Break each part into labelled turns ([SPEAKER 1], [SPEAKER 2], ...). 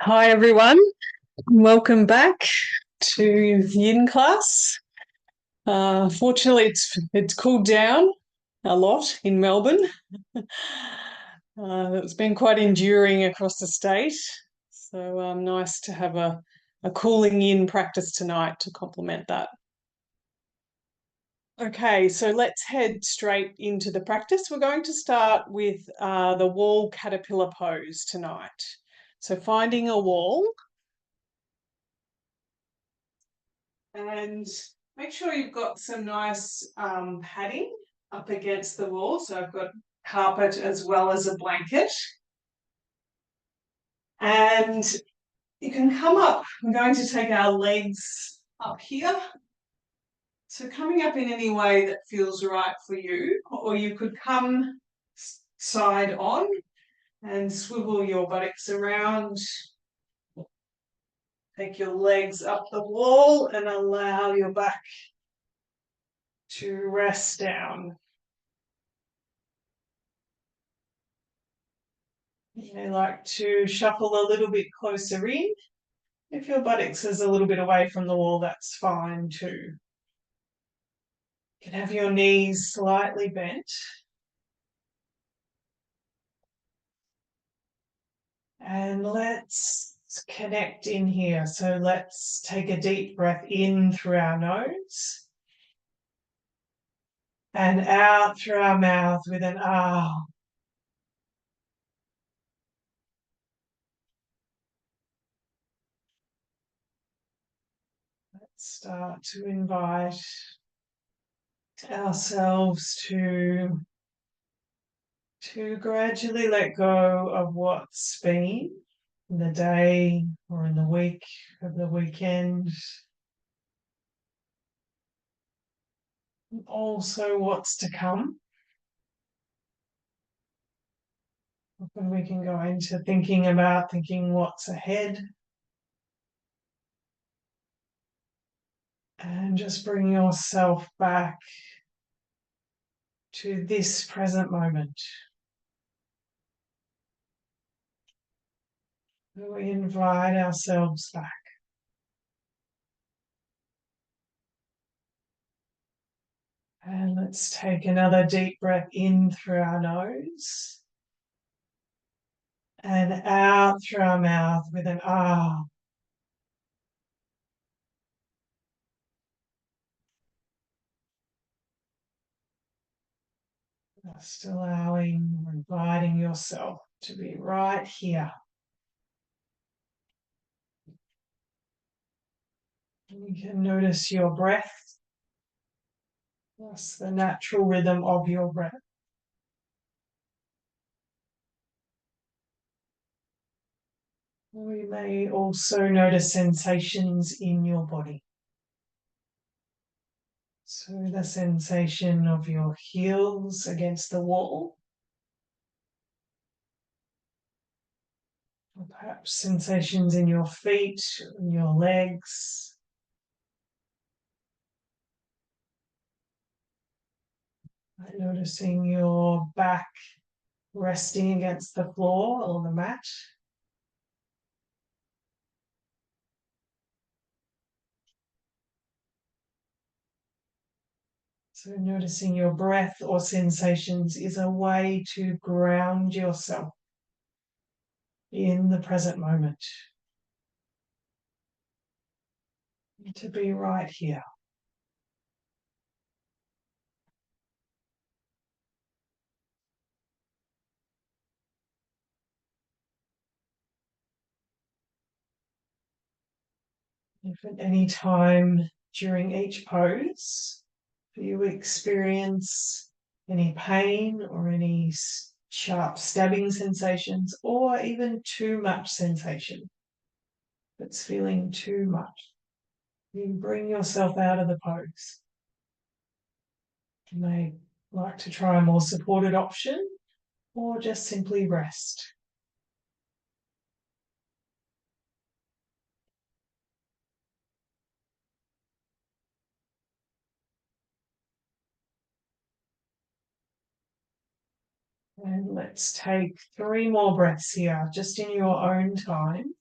[SPEAKER 1] Hi everyone, welcome back to the Yin class. Fortunately, it's cooled down a lot in Melbourne. It's been quite enduring across the state, so nice to have a cooling in practice tonight to complement that. Okay, so let's head straight into the practice. We're going to start with the wall caterpillar pose tonight. So finding a wall. And make sure you've got some nice padding up against the wall. So I've got carpet as well as a blanket. And you can come up. We're going to take our legs up here. So coming up in any way that feels right for you, or you could come side on and swivel your buttocks around. Take your legs up the wall and allow your back to rest down. You may like to shuffle a little bit closer in. If your buttocks is a little bit away from the wall, that's fine too. You can have your knees slightly bent. And let's connect in here. So let's take a deep breath in through our nose and out through our mouth with an ah. Let's start to invite ourselves to gradually let go of what's been in the day or in the week of the weekend. And also what's to come. Often we can go into thinking what's ahead. And just bring yourself back to this present moment. We invite ourselves back. And let's take another deep breath in through our nose and out through our mouth with an ah. Just allowing or inviting yourself to be right here. You can notice your breath. That's the natural rhythm of your breath. We may also notice sensations in your body. So the sensation of your heels against the wall. Or perhaps sensations in your feet, in your legs. Noticing your back resting against the floor or the mat. So noticing your breath or sensations is a way to ground yourself in the present moment. To be right here. If at any time during each pose you experience any pain or any sharp stabbing sensations or even too much sensation, if it's feeling too much, you bring yourself out of the pose. You may like to try a more supported option or just simply rest. And let's take 3 more breaths here, just in your own time.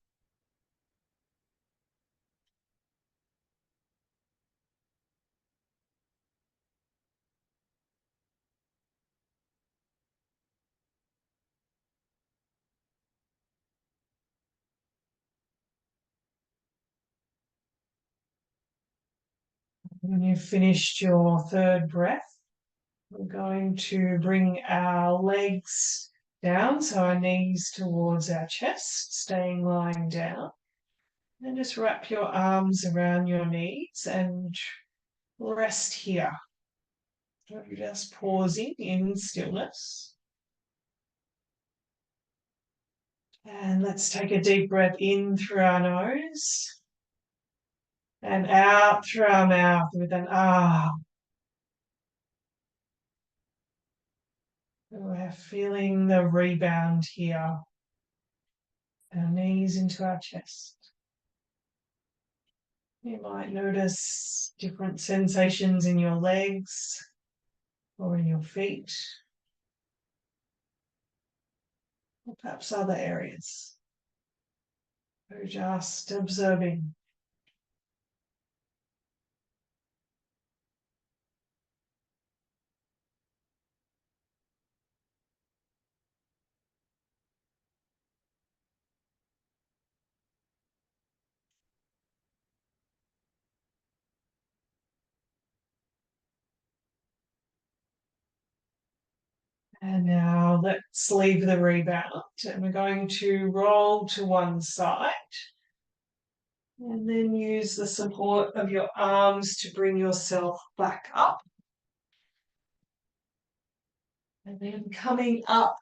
[SPEAKER 1] When you've finished your third breath, we're going to bring our legs down, so our knees towards our chest, staying lying down. And just wrap your arms around your knees and rest here. So just pausing in stillness. And let's take a deep breath in through our nose and out through our mouth with an ah. We're feeling the rebound here. Our knees into our chest. You might notice different sensations in your legs or in your feet, or perhaps other areas. So just observing. And now let's leave the rebound, and we're going to roll to one side and then use the support of your arms to bring yourself back up. And then coming up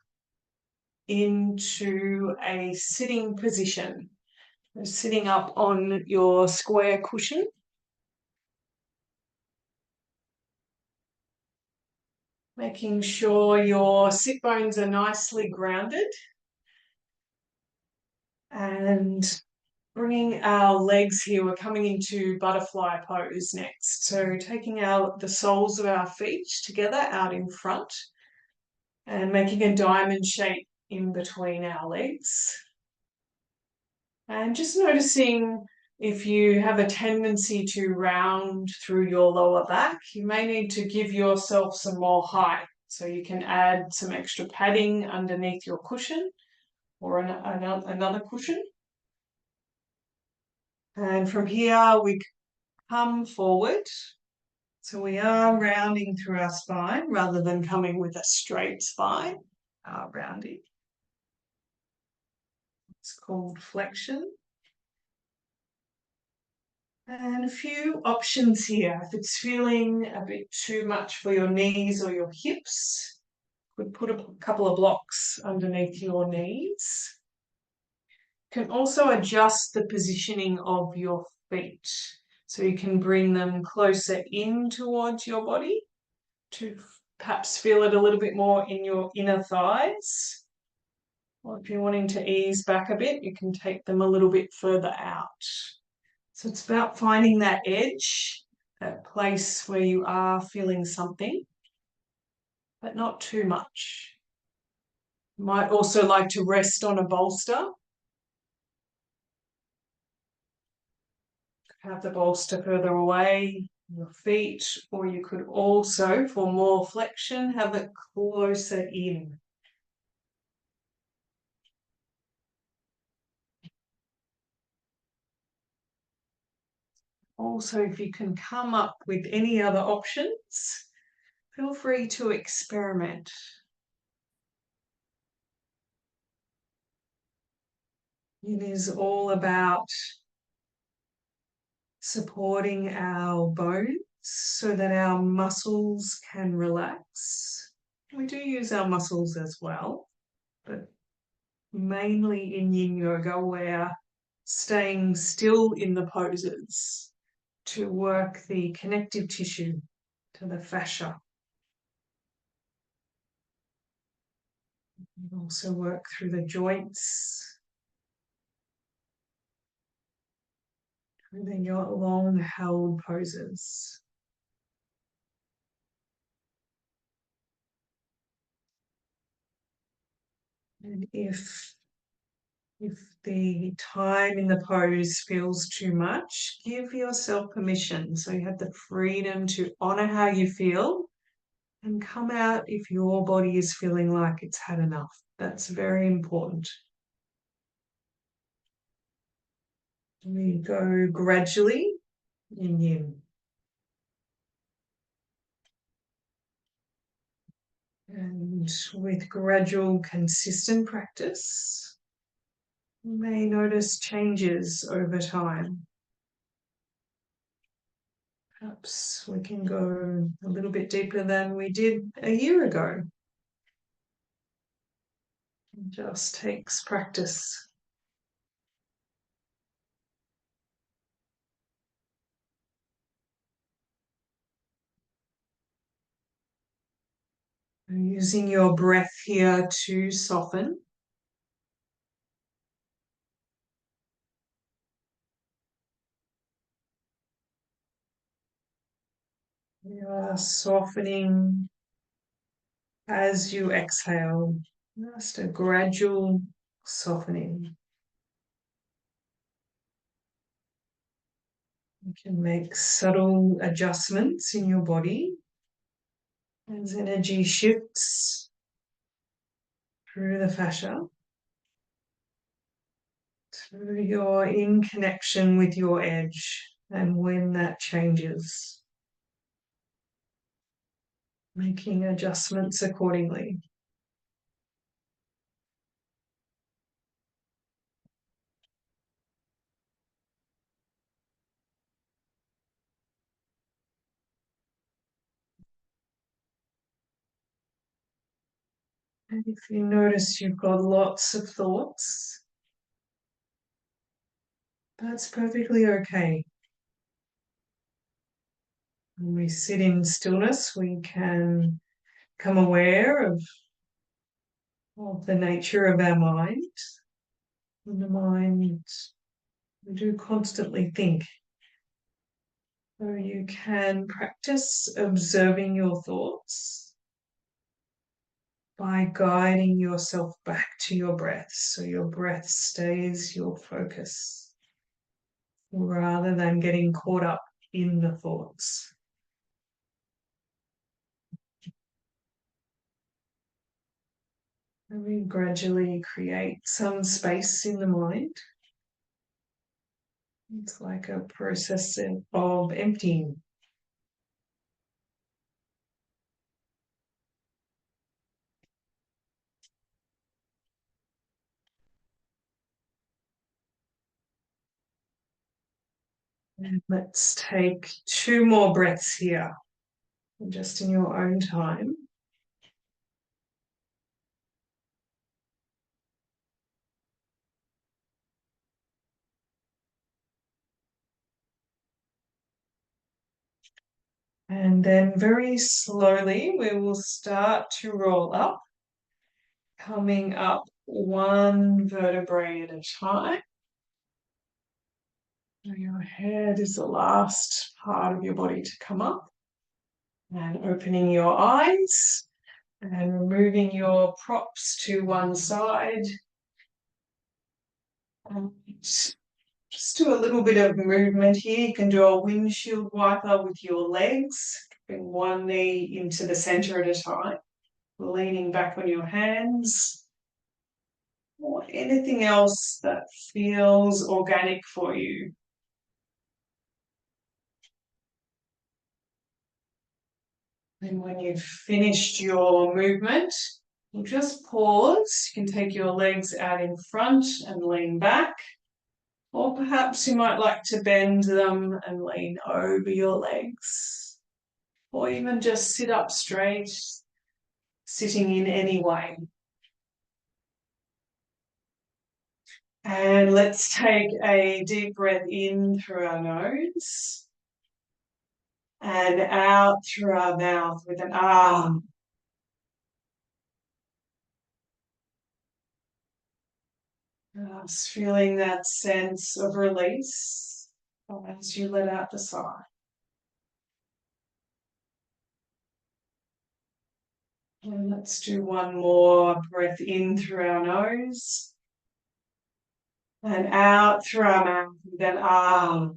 [SPEAKER 1] into a sitting position. So sitting up on your square cushion. Making sure your sit bones are nicely grounded. And bringing our legs here, we're coming into butterfly pose next. So taking the soles of our feet together out in front and making a diamond shape in between our legs. And just noticing if you have a tendency to round through your lower back, you may need to give yourself some more height. So you can add some extra padding underneath your cushion or another cushion. And from here, we come forward. So we are rounding through our spine rather than coming with a straight spine, rounding. It's called flexion. And a few options here. If it's feeling a bit too much for your knees or your hips, you could put a couple of blocks underneath your knees. You can also adjust the positioning of your feet. So you can bring them closer in towards your body to perhaps feel it a little bit more in your inner thighs. Or if you're wanting to ease back a bit, you can take them a little bit further out. So it's about finding that edge, that place where you are feeling something, but not too much. You might also like to rest on a bolster. Have the bolster further away, your feet, or you could also, for more flexion, have it closer in. Also, if you can come up with any other options, feel free to experiment. It is all about supporting our bones so that our muscles can relax. We do use our muscles as well, but mainly in Yin Yoga, we're staying still in the poses to work the connective tissue to the fascia. We also work through the joints, through the long held poses. And if the time in the pose feels too much, give yourself permission. So you have the freedom to honor how you feel and come out if your body is feeling like it's had enough. That's very important. We go gradually in Yin. And with gradual, consistent practice, you may notice changes over time. Perhaps we can go a little bit deeper than we did a year ago. It just takes practice. Using your breath here to soften. You are softening as you exhale. Just a gradual softening. You can make subtle adjustments in your body as energy shifts through the fascia. So you're in connection with your edge, and when that changes, making adjustments accordingly. And if you notice you've got lots of thoughts, that's perfectly okay. When we sit in stillness, we can become aware of the nature of our mind. In the mind, we do constantly think. So you can practice observing your thoughts by guiding yourself back to your breath. So your breath stays your focus rather than getting caught up in the thoughts. And we gradually create some space in the mind. It's like a process of emptying. And let's take 2 more breaths here, just in your own time. And then very slowly, we will start to roll up, coming up 1 vertebrae at a time. Your head is the last part of your body to come up. And opening your eyes and removing your props to one side. And just do a little bit of movement here. You can do a windshield wiper with your legs. Bring one knee into the center at a time. Leaning back on your hands. Or anything else that feels organic for you. And when you've finished your movement, you just pause. You can take your legs out in front and lean back. Or perhaps you might like to bend them and lean over your legs. Or even just sit up straight, sitting in any way. And let's take a deep breath in through our nose. And out through our mouth with an ah. Just feeling that sense of release as you let out the sigh. And let's do one more breath in through our nose. And out through our mouth with an ah.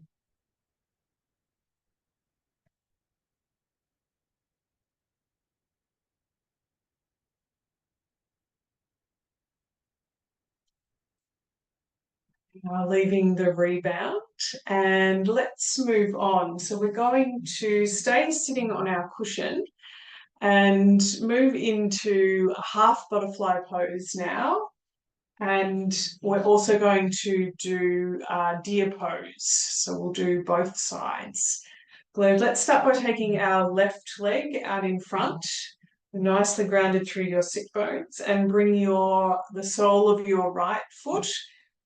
[SPEAKER 1] Leaving the rebound, and let's move on. So we're going to stay sitting on our cushion, And move into a half butterfly pose now. And we're also going to do deer pose. So we'll do both sides. Good. Let's start by taking our left leg out in front, nicely grounded through your sit bones, and bring the sole of your right foot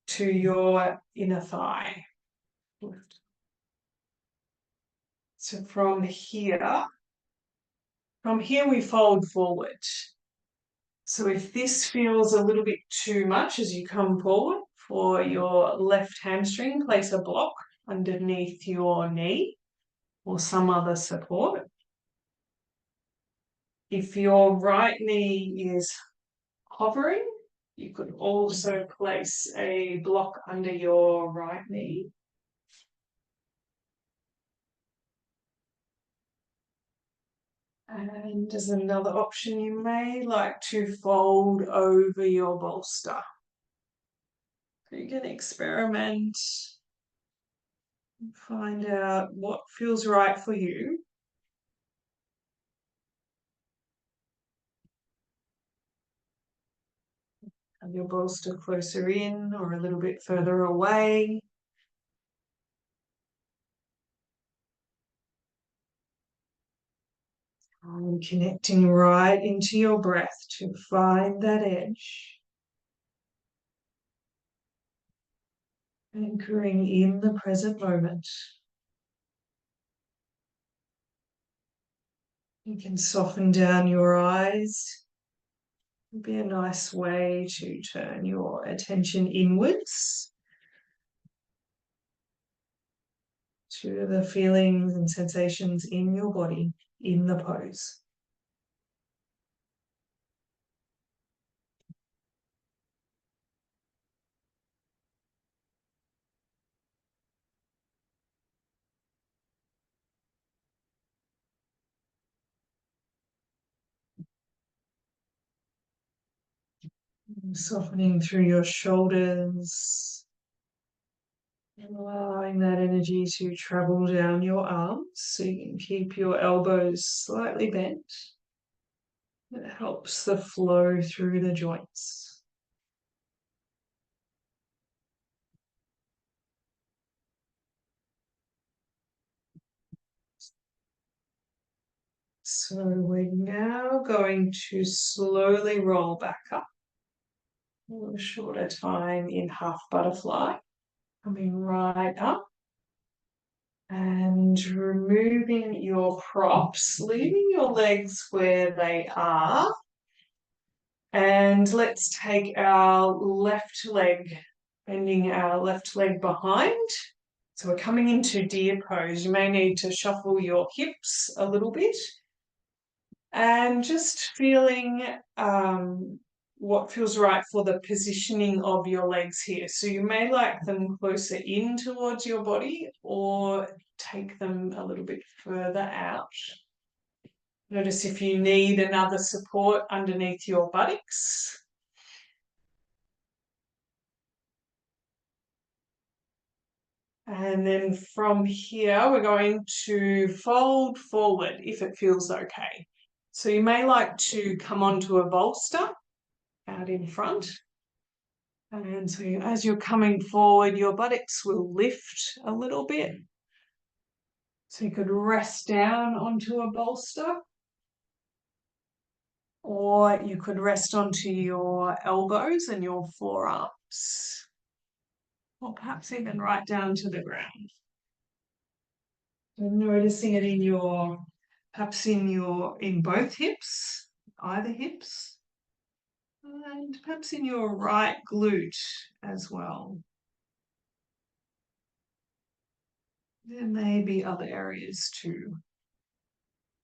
[SPEAKER 1] to your inner thigh. So from here we fold forward. So if this feels a little bit too much as you come forward, for your left hamstring, place a block underneath your knee or some other support. If your right knee is hovering, you could also place a block under your right knee. And as another option, you may like to fold over your bolster. So you can experiment and find out what feels right for you. Have your bolster closer in or a little bit further away. And connecting right into your breath to find that edge. Anchoring in the present moment. You can soften down your eyes. It'd be a nice way to turn your attention inwards to the feelings and sensations in your body, in the pose. Softening through your shoulders, and allowing that energy to travel down your arms so you can keep your elbows slightly bent. It helps the flow through the joints. So we're now going to slowly roll back up. A shorter time in half butterfly. Coming right up. And removing your props, leaving your legs where they are. And let's take our left leg, bending our left leg behind. So we're coming into deer pose. You may need to shuffle your hips a little bit. And just feeling what feels right for the positioning of your legs here. So you may like them closer in towards your body or take them a little bit further out. Notice if you need another support underneath your buttocks. And then from here, we're going to fold forward if it feels okay. So you may like to come onto a bolster out in front. And so as you're coming forward, your buttocks will lift a little bit. So you could rest down onto a bolster. Or you could rest onto your elbows and your forearms. Or perhaps even right down to the ground. And noticing it perhaps in both hips, either hips. And perhaps in your right glute as well. There may be other areas too.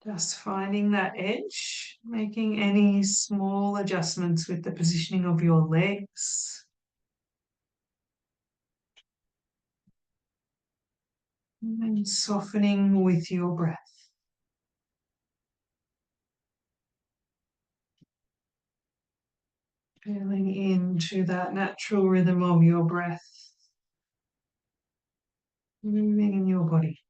[SPEAKER 1] Just finding that edge, making any small adjustments with the positioning of your legs. And then softening with your breath. Feeling into that natural rhythm of your breath. Moving in your body.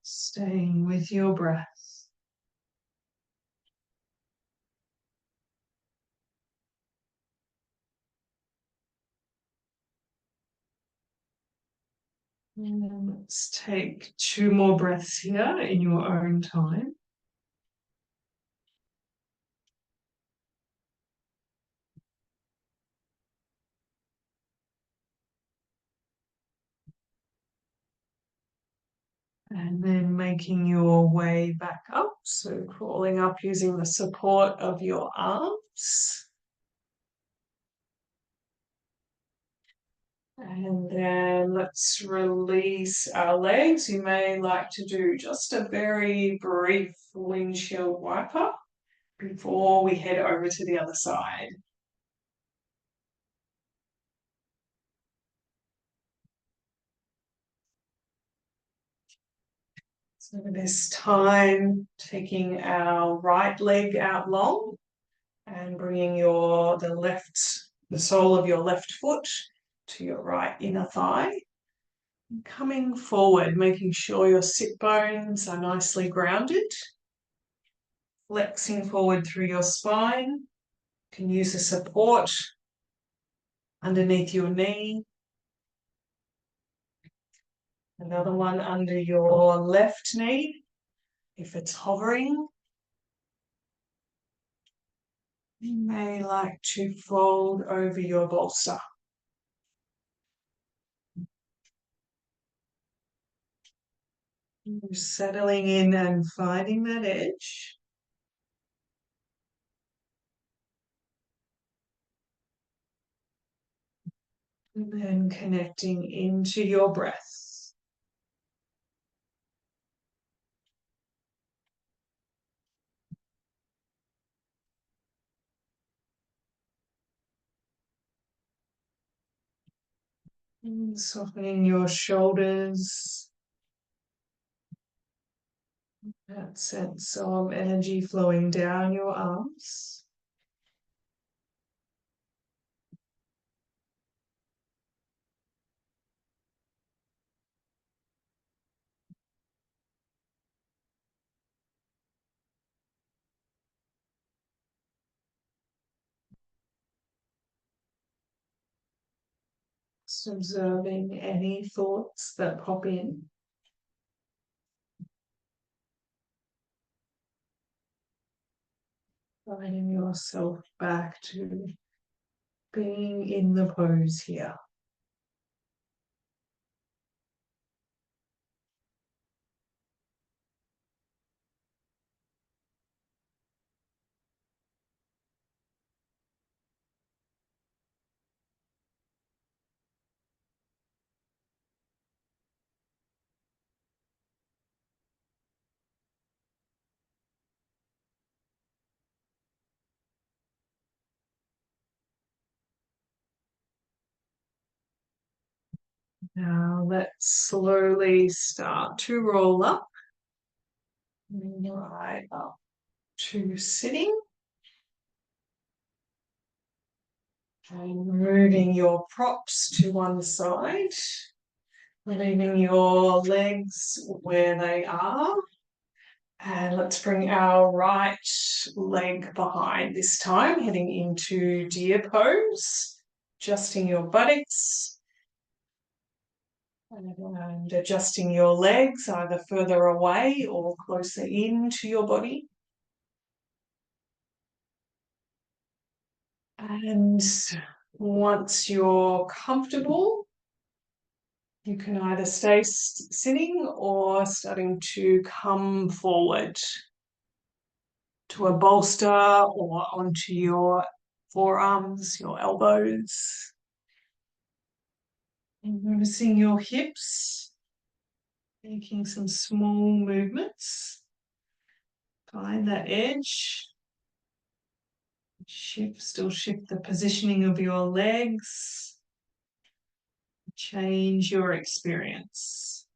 [SPEAKER 1] Staying with your breath. And let's take 2 more breaths here in your own time. And then making your way back up. So crawling up using the support of your arms. And then let's release our legs. You may like to do just a very brief windshield wiper before we head over to the other side. So this time, taking our right leg out long and bringing the sole of your left foot to your right inner thigh. Coming forward, making sure your sit bones are nicely grounded. Flexing forward through your spine. You can use a support underneath your knee. Another one under your left knee, if it's hovering. You may like to fold over your bolster. You're settling in and finding that edge. And then connecting into your breath. And softening your shoulders. That sense of energy flowing down your arms. Just observing any thoughts that pop in. Guiding yourself back to being in the pose here. Now let's slowly start to roll up. Right up to sitting. And moving your props to one side. Leaving your legs where they are. And let's bring our right leg behind this time, heading into deer pose. Adjusting your buttocks. And adjusting your legs either further away or closer into your body. And once you're comfortable, you can either stay sitting or starting to come forward to a bolster or onto your forearms, your elbows. And noticing your hips, making some small movements. Find that edge. Still shift the positioning of your legs. Change your experience.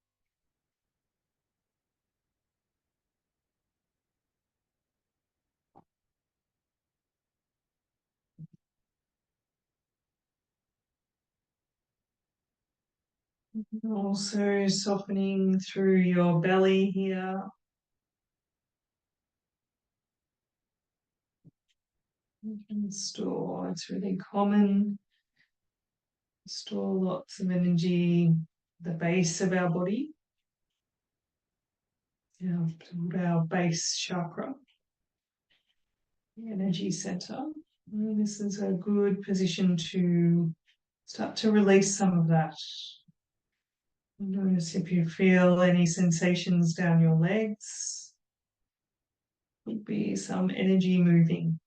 [SPEAKER 1] Also softening through your belly here. You can store, it's really common, store lots of energy at the base of our body. Our base chakra, the energy center. And this is a good position to start to release some of that. Notice if you feel any sensations down your legs. Could be some energy moving.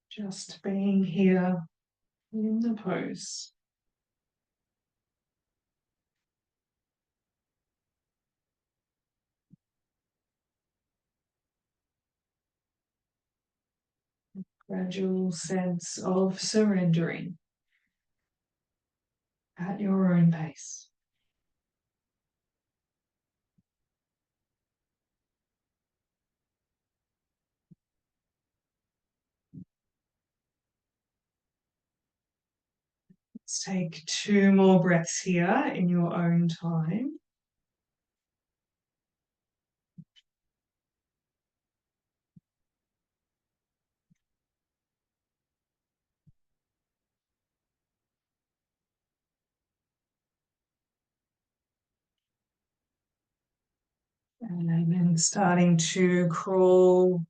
[SPEAKER 1] Just being here in the pose. Gradual sense of surrendering at your own pace. Let's take 2 more breaths here in your own time. And then starting to crawl,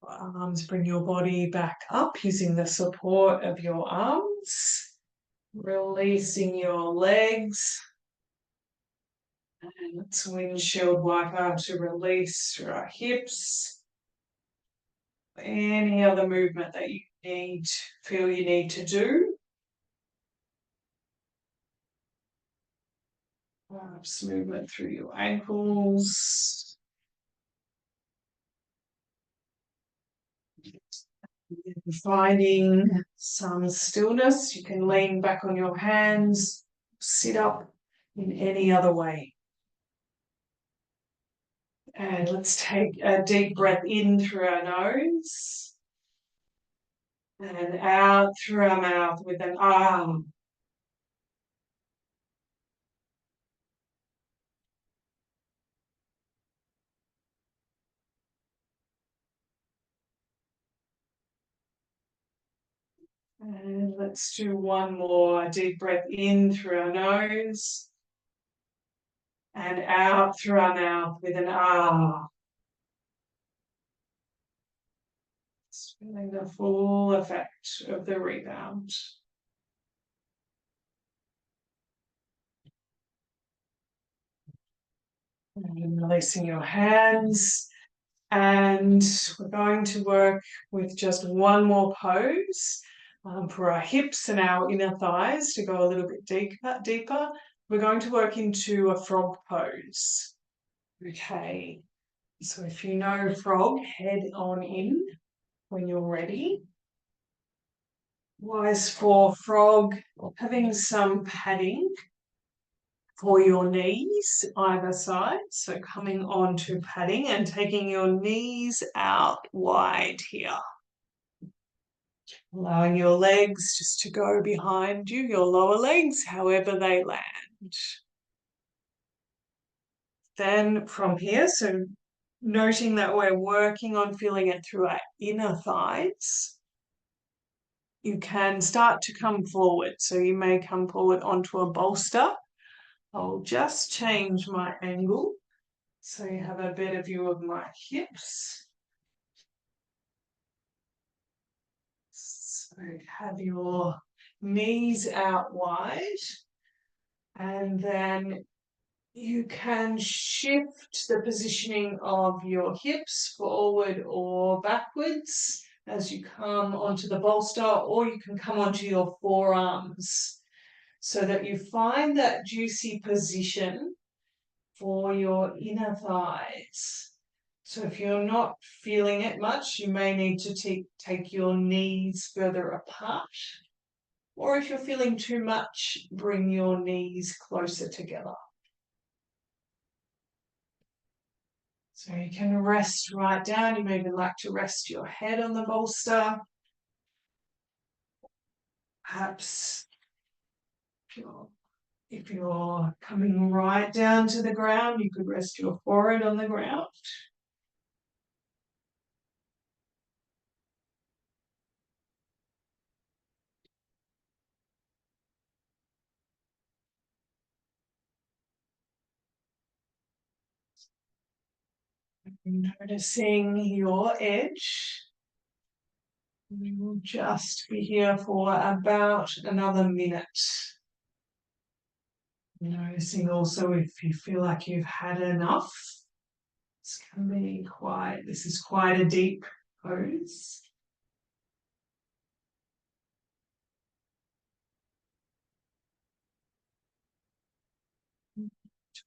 [SPEAKER 1] arms, bring your body back up using the support of your arms. Releasing your legs. And let's windshield wiper to release through our hips. Any other movement that you feel you need to do. Perhaps movement through your ankles. Finding some stillness, you can lean back on your hands, sit up in any other way. And let's take a deep breath in through our nose and out through our mouth with an ah. And let's do one more deep breath in through our nose and out through our mouth with an ah. Just feeling the full effect of the rebound. And releasing your hands. And we're going to work with just one more pose for our hips and our inner thighs to go a little bit deeper. We're going to work into a frog pose. Okay, so if you know frog, head on in when you're ready. Wise for frog, having some padding for your knees either side. So coming on to padding and taking your knees out wide here. Allowing your legs just to go behind you, your lower legs, however they land. Then from here, so noting that we're working on feeling it through our inner thighs, you can start to come forward. So you may come forward onto a bolster. I'll just change my angle so you have a better view of my hips. So have your knees out wide, and then you can shift the positioning of your hips forward or backwards as you come onto the bolster, or you can come onto your forearms so that you find that juicy position for your inner thighs. So if you're not feeling it much, you may need to take your knees further apart. Or if you're feeling too much, bring your knees closer together. So you can rest right down. You may even like to rest your head on the bolster. Perhaps if you're coming right down to the ground, you could rest your forehead on the ground. Noticing your edge. We will just be here for about another minute. Noticing also if you feel like you've had enough. This is quite a deep pose.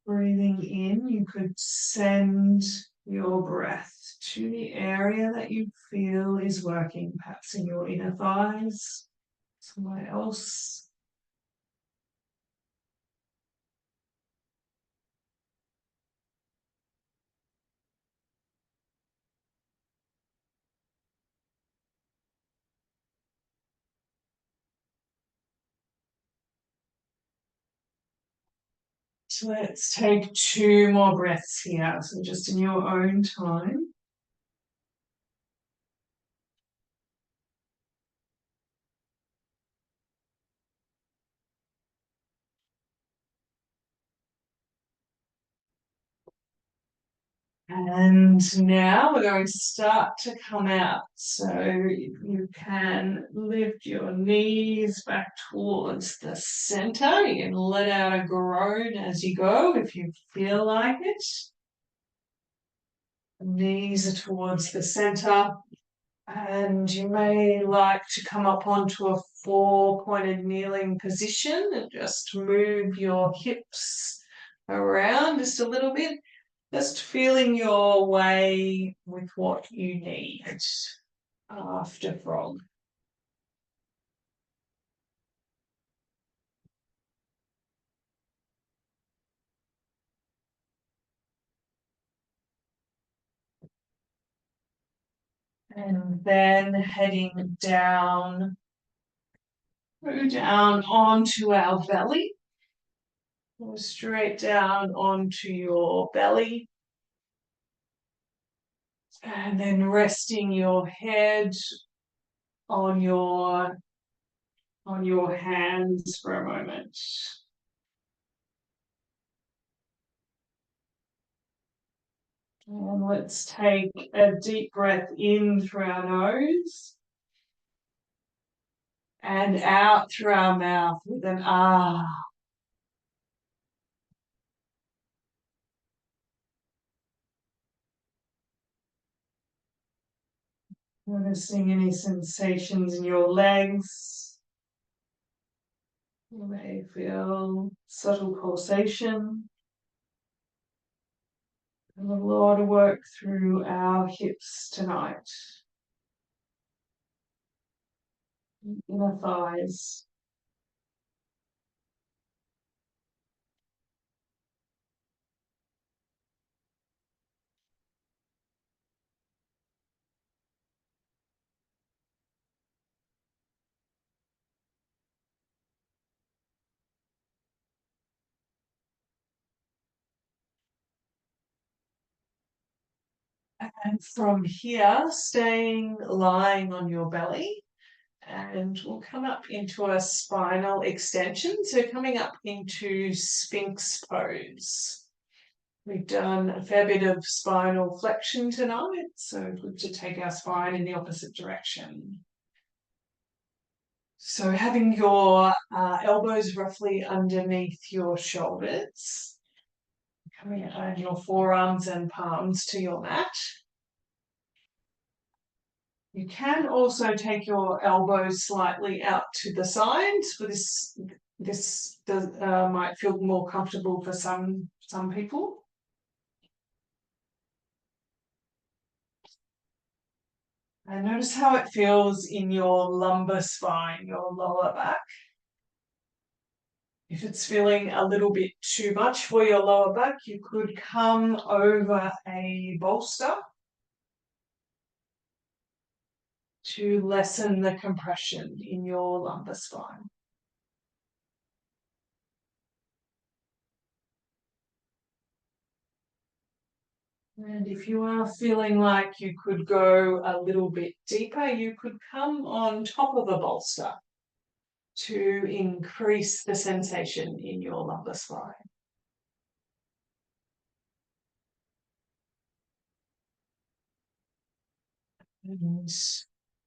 [SPEAKER 1] Breathing in, you could send your breath to the area that you feel is working, perhaps in your inner thighs, somewhere else. So let's take 2 more breaths here, so just in your own time. And now we're going to start to come out. So you can lift your knees back towards the center. You can let out a groan as you go if you feel like it. The knees are towards the center. And you may like to come up onto a 4-pointed kneeling position and just move your hips around just a little bit. Just feeling your way with what you need after frog. And then heading down, go down onto our belly. Go straight down onto your belly. And then resting your head on your hands for a moment. And let's take a deep breath in through our nose and out through our mouth with an ah. Noticing any sensations in your legs. You may feel subtle pulsation. And a lot of work through our hips tonight. Inner thighs. And from here, lying on your belly, and we'll come up into a spinal extension. So coming up into Sphinx pose. We've done a fair bit of spinal flexion tonight, so good to take our spine in the opposite direction. So having your elbows roughly underneath your shoulders, coming out your forearms and palms to your mat. You can also take your elbows slightly out to the sides. For this might feel more comfortable for some people. And notice how it feels in your lumbar spine, your lower back. If it's feeling a little bit too much for your lower back, you could come over a bolster to lessen the compression in your lumbar spine. And if you are feeling like you could go a little bit deeper, you could come on top of a bolster to increase the sensation in your lumbar spine. And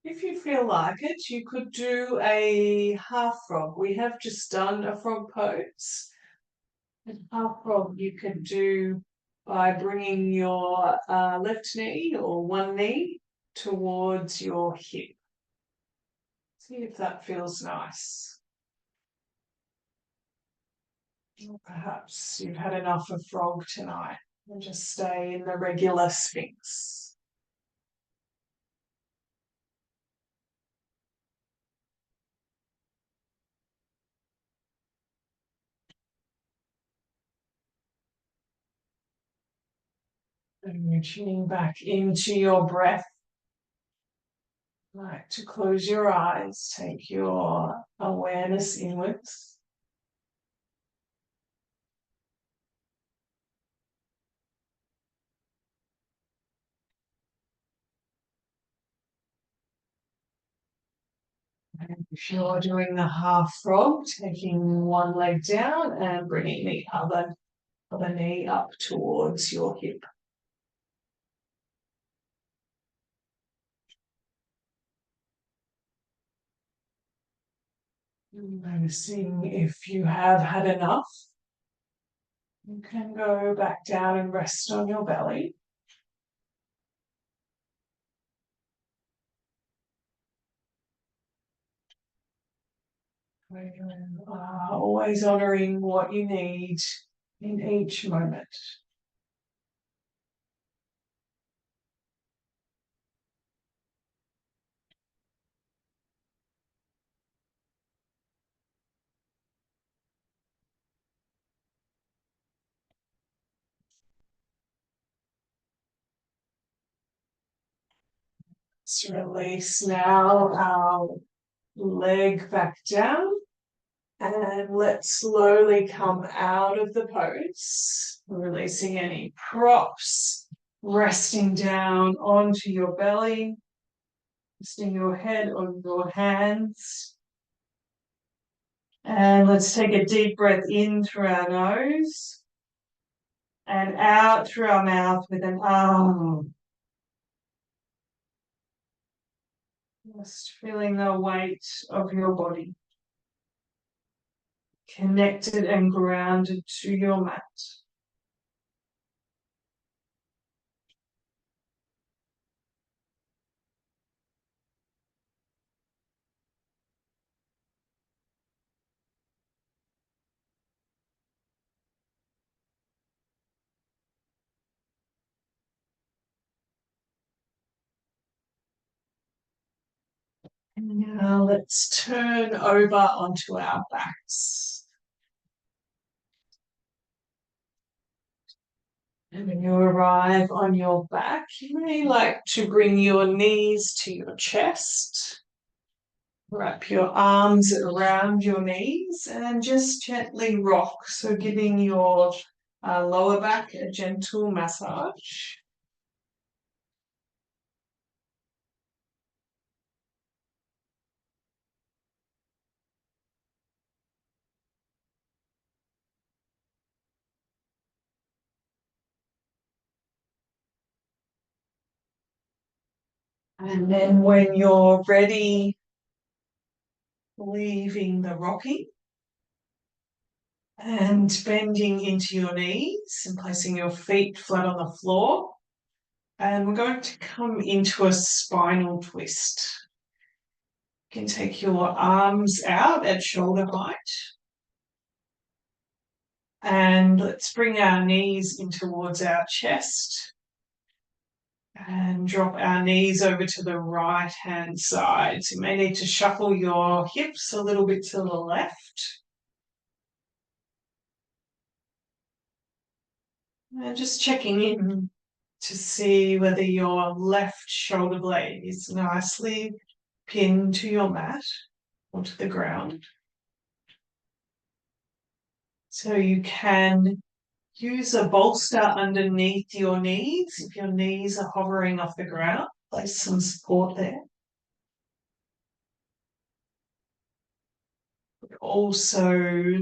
[SPEAKER 1] if you feel like it, you could do a half frog. We have just done a frog pose. A half frog you can do by bringing your left knee or one knee towards your hip. See if that feels nice. Or perhaps you've had enough of frog tonight and just stay in the regular sphinx. And you're tuning back into your breath. Like to close your eyes, take your awareness inwards. And if you're doing the half frog, taking one leg down and bringing the other knee up towards your hip. Noticing if you have had enough, you can go back down and rest on your belly. Always honouring what you need in each moment. Let's release now our leg back down. And let's slowly come out of the pose, releasing any props, resting down onto your belly, resting your head on your hands. And let's take a deep breath in through our nose and out through our mouth with an Just feeling the weight of your body connected and grounded to your mat. And now let's turn over onto our backs. And when you arrive on your back, you may like to bring your knees to your chest. Wrap your arms around your knees and just gently rock. So giving your lower back a gentle massage. And then when you're ready, leaving the rocking and bending into your knees and placing your feet flat on the floor. And we're going to come into a spinal twist. You can take your arms out at shoulder height. And let's bring our knees in towards our chest. And drop our knees over to the right-hand side. So you may need to shuffle your hips a little bit to the left. And just checking in to see whether your left shoulder blade is nicely pinned to your mat or to the ground. So you can use a bolster underneath your knees. If your knees are hovering off the ground, place some support there. Also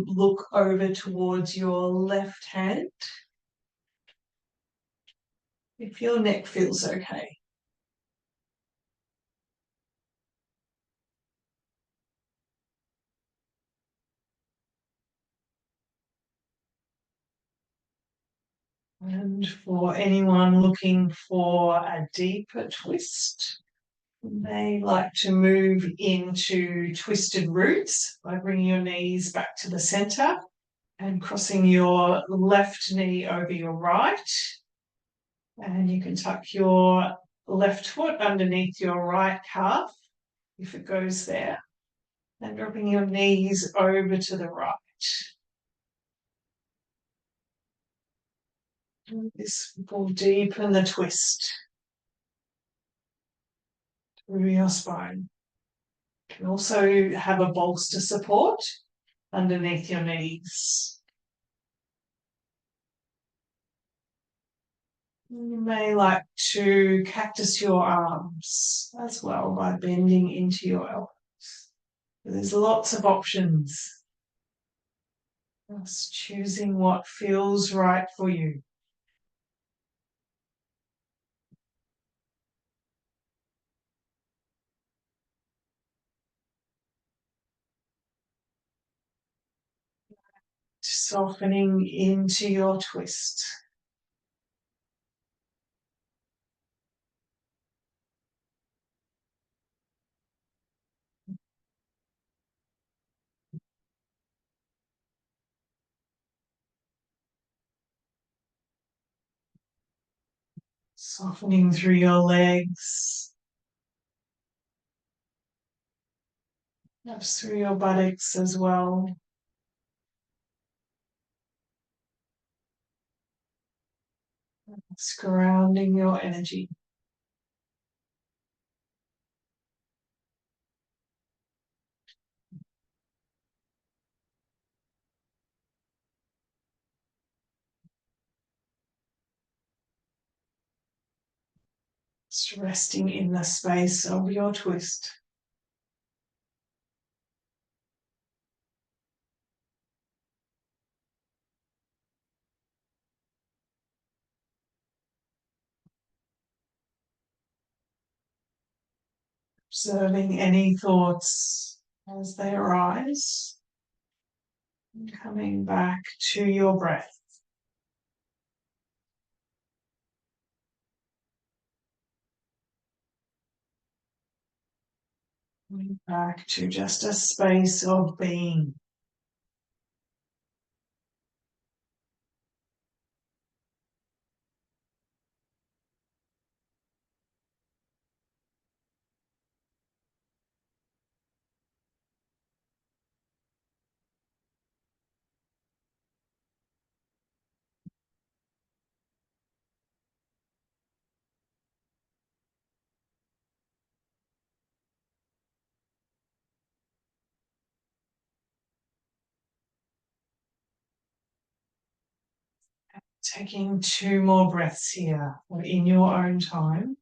[SPEAKER 1] look over towards your left hand if your neck feels okay. And for anyone looking for a deeper twist, you may like to move into twisted roots by bringing your knees back to the center and crossing your left knee over your right. And you can tuck your left foot underneath your right calf if it goes there, and dropping your knees over to the right. This will deepen the twist through your spine. You can also have a bolster support underneath your knees. You may like to cactus your arms as well by bending into your elbows. There's lots of options. Just choosing what feels right for you. Softening into your twist. Softening through your legs, perhaps through your buttocks as well. It's grounding your energy. Just resting in the space of your twist. Observing any thoughts as they arise. And coming back to your breath. Coming back to just a space of being. Taking 2 more breaths here in your own time.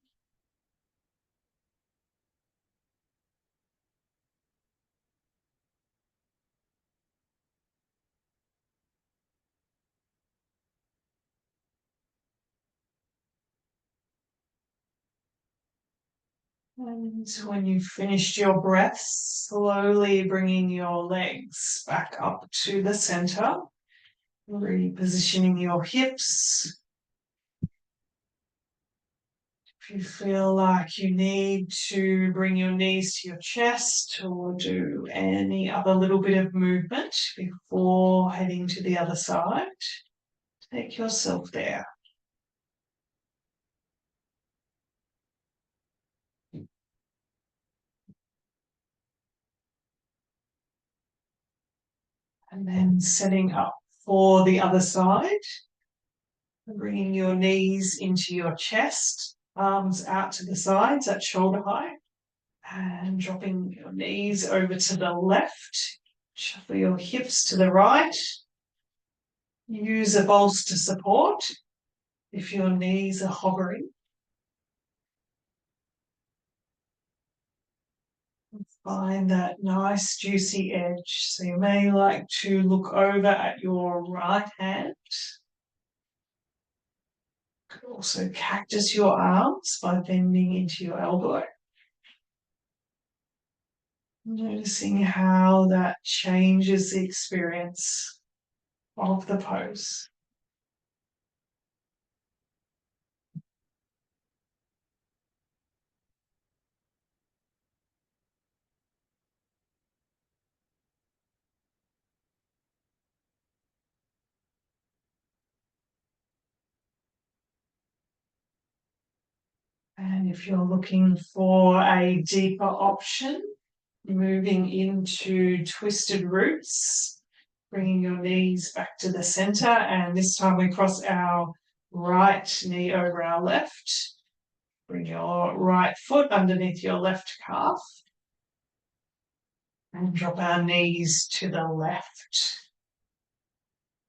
[SPEAKER 1] And when you've finished your breath, slowly bringing your legs back up to the center, repositioning your hips. If you feel like you need to bring your knees to your chest or do any other little bit of movement before heading to the other side, take yourself there. And then setting up for the other side. Bringing your knees into your chest, arms out to the sides at shoulder height. And dropping your knees over to the left. Shuffle your hips to the right. Use a bolster support if your knees are hovering. Find that nice juicy edge. So you may like to look over at your right hand. You could also cactus your arms by bending into your elbow. Noticing how that changes the experience of the pose. And if you're looking for a deeper option, moving into twisted roots, bringing your knees back to the center, and this time we cross our right knee over our left. Bring your right foot underneath your left calf and drop our knees to the left.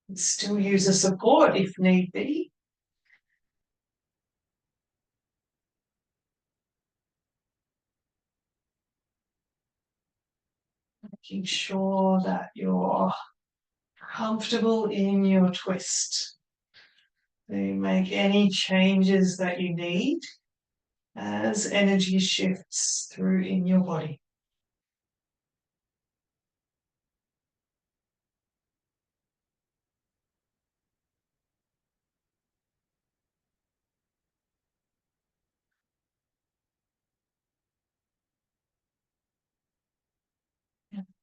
[SPEAKER 1] And still use a support if need be. Making sure that you're comfortable in your twist. So you make any changes that you need as energy shifts through in your body.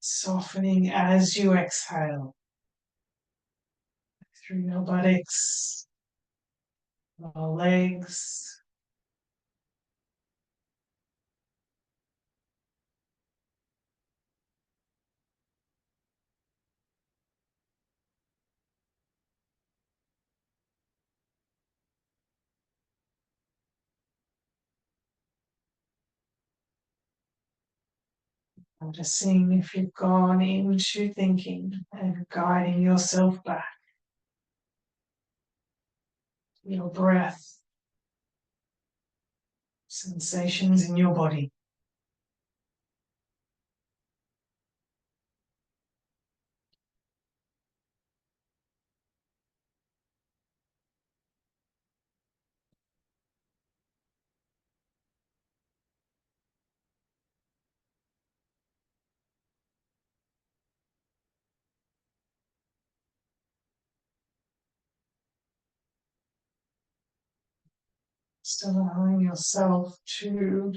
[SPEAKER 1] Softening as you exhale through your buttocks, your legs, noticing if you've gone into thinking and guiding yourself back. Your breath, sensations in your body. Just allowing yourself to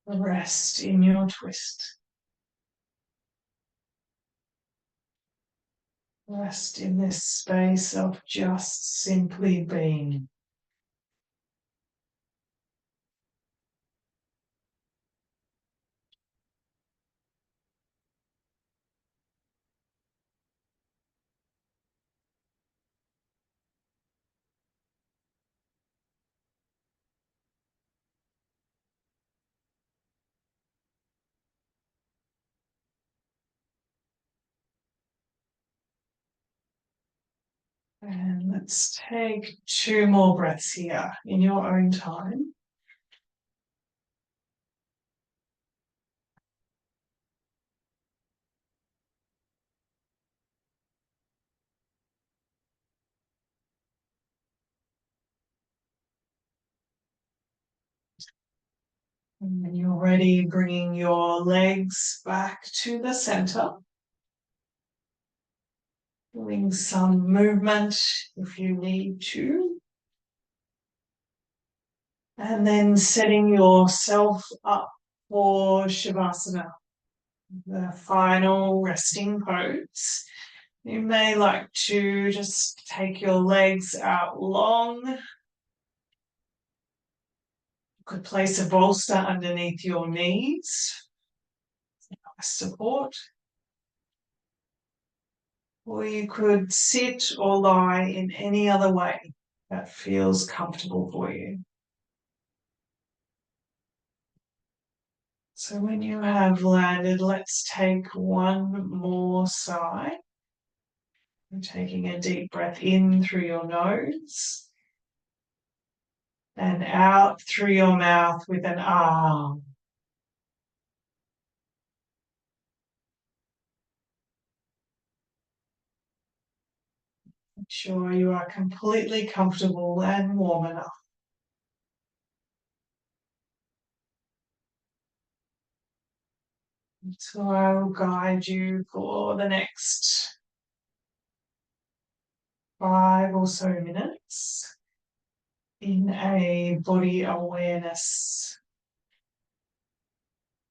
[SPEAKER 1] rest in your twist. Rest in this space of just simply being. And let's take 2 more breaths here in your own time. And when you're ready, bringing your legs back to the center. Doing some movement if you need to. And then setting yourself up for Shavasana, the final resting pose. You may like to just take your legs out long. You could place a bolster underneath your knees. Support. Or you could sit or lie in any other way that feels comfortable for you. So when you have landed, let's take one more side. And taking a deep breath in through your nose and out through your mouth with an ah. Make sure you are completely comfortable and warm enough. So I will guide you for the next 5 or so minutes in a body awareness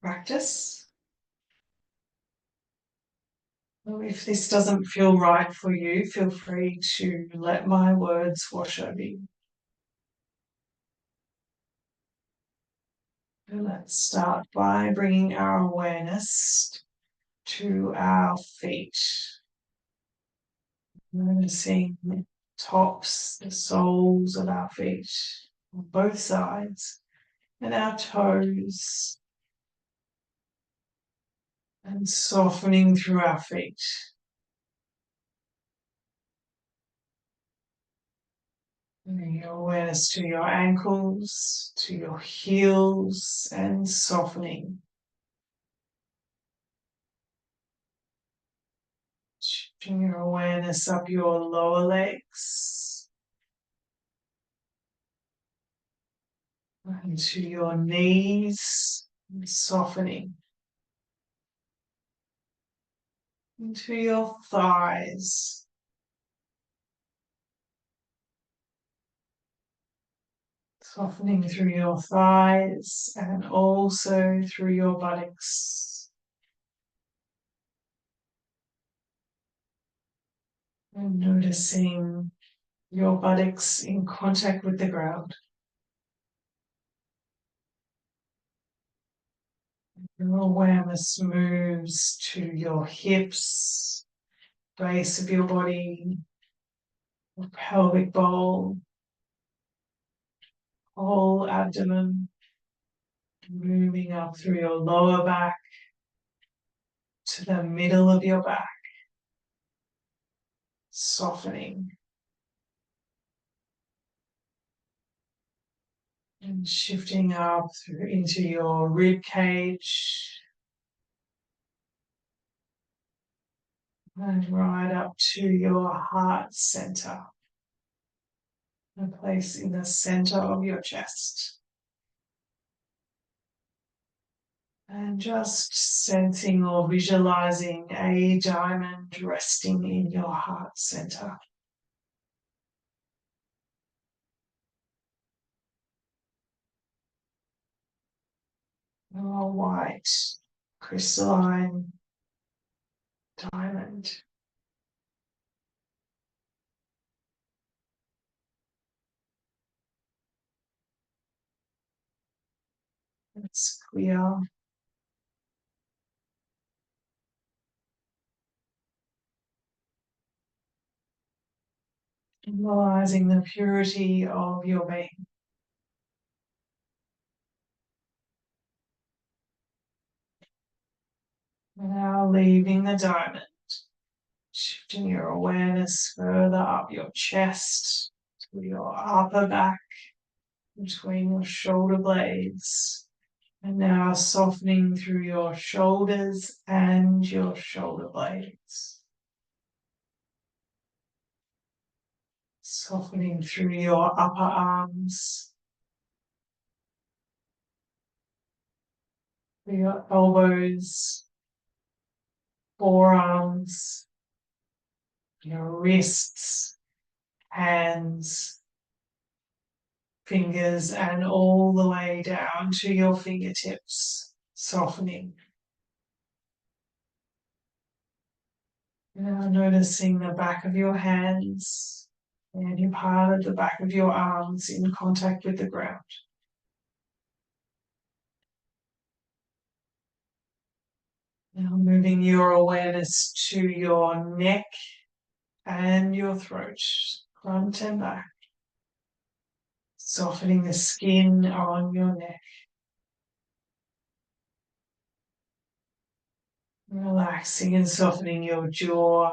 [SPEAKER 1] practice. So if this doesn't feel right for you, feel free to let my words wash over you. So let's start by bringing our awareness to our feet. Noticing the tops, the soles of our feet on both sides, and our toes, and softening through our feet. Bringing your awareness to your ankles, to your heels, and softening. Shifting your awareness up your lower legs, and to your knees, and softening. Into your thighs, softening through your thighs and also through your buttocks. And noticing your buttocks in contact with the ground. Your awareness moves to your hips, base of your body, your pelvic bowl, whole abdomen, moving up through your lower back to the middle of your back, softening. And shifting up through into your rib cage and right up to your heart center, a place in the center of your chest. And just sensing or visualizing a diamond resting in your heart center. A white crystalline diamond. It's clear. Symbolizing the purity of your being. Now leaving the diamond, shifting your awareness further up your chest to your upper back, between your shoulder blades, and now softening through your shoulders and your shoulder blades. Softening through your upper arms, through your elbows, forearms, your wrists, hands, fingers, and all the way down to your fingertips, softening. Now noticing the back of your hands and your part of the back of your arms in contact with the ground. Now moving your awareness to your neck and your throat, front and back, softening the skin on your neck, relaxing and softening your jaw,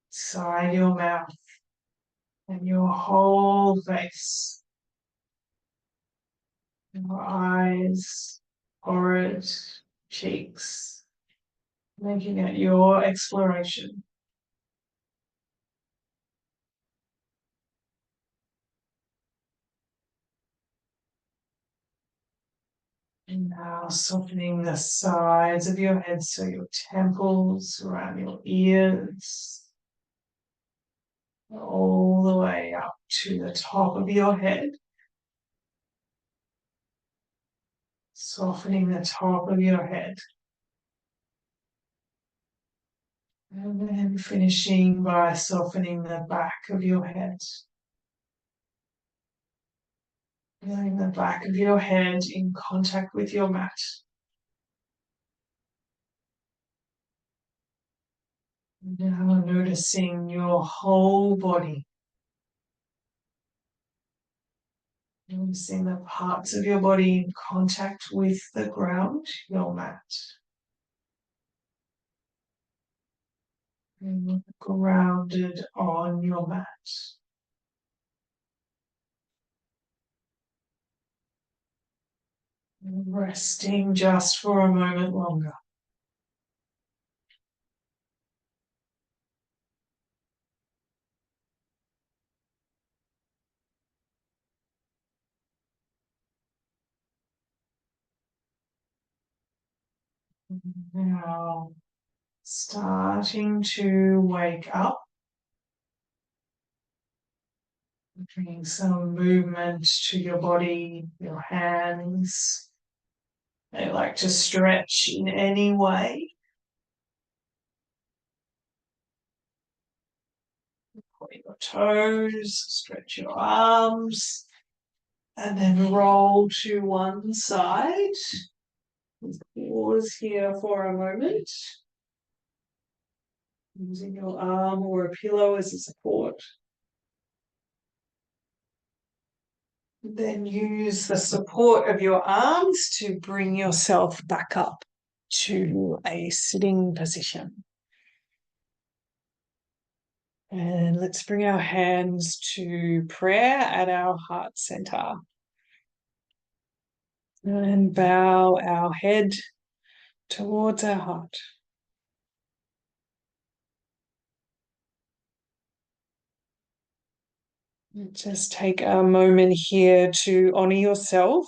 [SPEAKER 1] side your mouth, and your whole face, your eyes, forehead, cheeks, making it your exploration. And now softening the sides of your head, so your temples, around your ears, all the way up to the top of your head. Softening the top of your head. And then finishing by softening the back of your head. Feeling the back of your head in contact with your mat. Now noticing your whole body. Noticing the parts of your body in contact with the ground, your mat. And grounded on your mat. And resting just for a moment longer. Now starting to wake up. Bring some movement to your body, your hands. They like to stretch in any way. Point your toes, stretch your arms, and then roll to one side. Pause here for a moment. Using your arm or a pillow as a support. Then use the support of your arms to bring yourself back up to a sitting position. And let's bring our hands to prayer at our heart center. And bow our head towards our heart. Just take a moment here to honor yourself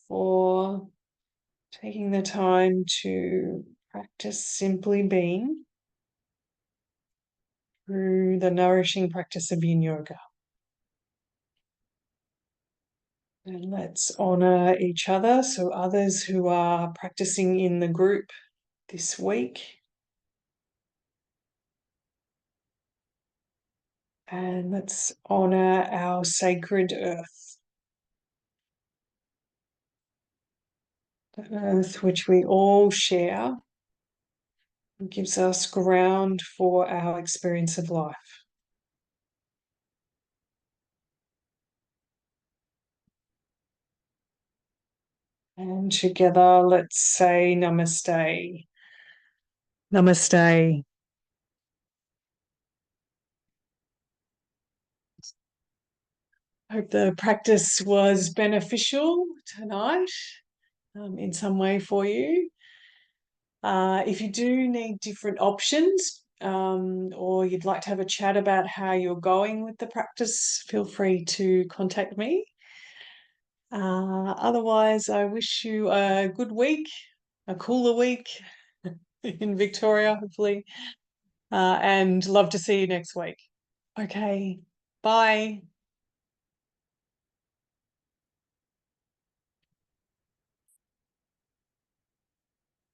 [SPEAKER 1] for taking the time to practice simply being through the nourishing practice of Yin Yoga. And let's honor each other, so others who are practicing in the group this week. And let's honor our sacred earth. The earth which we all share gives us ground for our experience of life. And together, let's say namaste. Namaste. I hope the practice was beneficial tonight in some way for you. If you do need different options or you'd like to have a chat about how you're going with the practice, feel free to contact me. Otherwise, I wish you a good week, a cooler week in Victoria, hopefully, and love to see you next week. Okay, bye.